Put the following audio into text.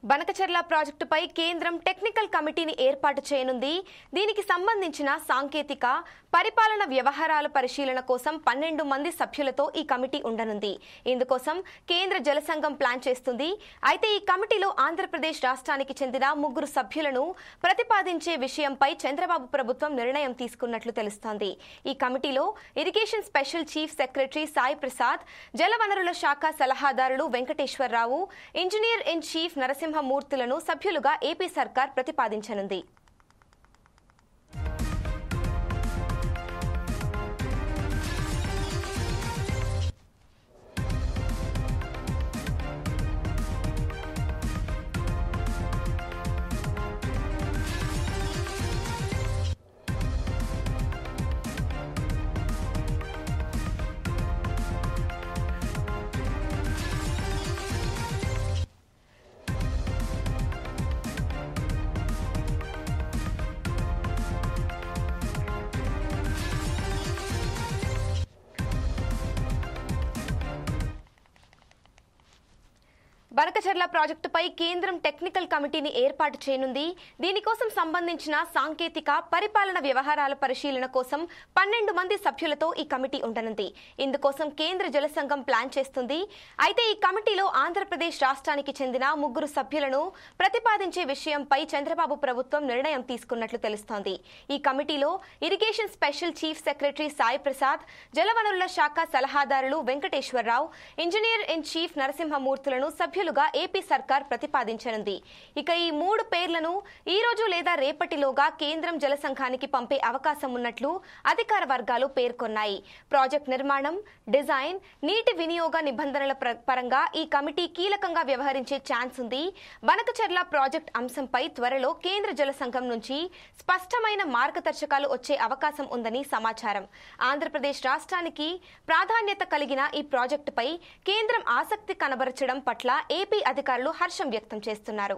బనకచెర్ల ప్రాజెక్టుపై కేంద్రం టెక్నికల్ కమిటీని ఏర్పాటు చేయనుంది. దీనికి సంబంధించిన సాంకేతిక పరిపాలన వ్యవహారాల పరిశీలన కోసం 12 మంది సభ్యులతో ఈ కమిటీ ఉండనుంది. ఇందుకోసం కేంద్ర జల సంఘం ప్లాన్ చేస్తుంది. అయితే ఈ కమిటీలో ఆంధ్రప్రదేశ్ రాష్ట్రానికి చెందిన 3 సభ్యులను ప్రతిపాదించే విషయంపై చంద్రబాబు ప్రభుత్వం నిర్ణయం తీసుకున్నట్లు తెలుస్తోంది. ఈ కమిటీలో irrigation special chief secretary Sai Prasad, జలవనరుల శాఖ సలహాదారులు వెంకటేశ్వరరావు, ఇంజనీర్ ఇన్ చీఫ్ నరసింహమూర్తులను సభ్యులుగా ఏపీ సర్కార్ ప్రతిపాదించనుంది. బనకచెర్ల ప్రాజెక్టుపై కేంద్రం టెక్నికల్ కమిటీని ఏర్పాటు చేయనుంది. దీనికోసం సంబంధించిన సాంకేతిక పరిపాలన వ్యవహారాల పరిశీలన కోసం 12 మంది సభ్యులతో ఈ కమిటీ ఉండనుంది. ఇందుకోసం కేంద్ర జల సంఘం ప్లాన్ చేస్తుంది. అయితే ఈ కమిటీలో ఆంధ్రప్రదేశ్ రాష్ట్రానికి చెందిన 3 సభ్యులను ప్రతిపాదించే విషయంపై చంద్రబాబు ప్రభుత్వం నిర్ణయం తీసుకున్నట్లు తెలుస్తోంది. ఈ కమిటీలో irrigation special chief secretary Sai Prasad, జలవనరుల శాఖ సలహాదారులు వెంకటేశ్వరరావు, ఇంజనీర్ ఇన్ చీఫ్ నరసింహమూర్తులను సభ్యులుగా ఏపీ సర్కార్ ప్రతిపాదించనుంది. ఇక ఈ 3 పేర్లను ఈ రోజు లేదా రేపటిలోగా కేంద్రం జల సంఘానికి పంపే అవకాశం ఉన్నట్లు అధికార వర్గాలు పేర్కొన్నాయి. ప్రాజెక్ట్ నిర్మాణం, డిజైన్, నీటి వినియోగ నిబంధనల పరంగా ఈ కమిటీ కీలకంగా వ్యవహరించే ఛాన్స్ ఉంది. బనకచెర్ల ప్రాజెక్ట్ అంశంపై త్వరలో కేంద్ర జల సంఘం నుంచి స్పష్టమైన మార్గదర్శకాలు వచ్చే అవకాశం ఉందని సమాచారం. ఆంధ్రప్రదేశ్ రాష్ట్రానికి ప్రాధాన్యత కలిగిన ఈ ప్రాజెక్టుపై కేంద్రం ఆసక్తి కనబరచడం పట్ల ఏపీ అధికారులు హర్షం వ్యక్తం చేస్తున్నారు.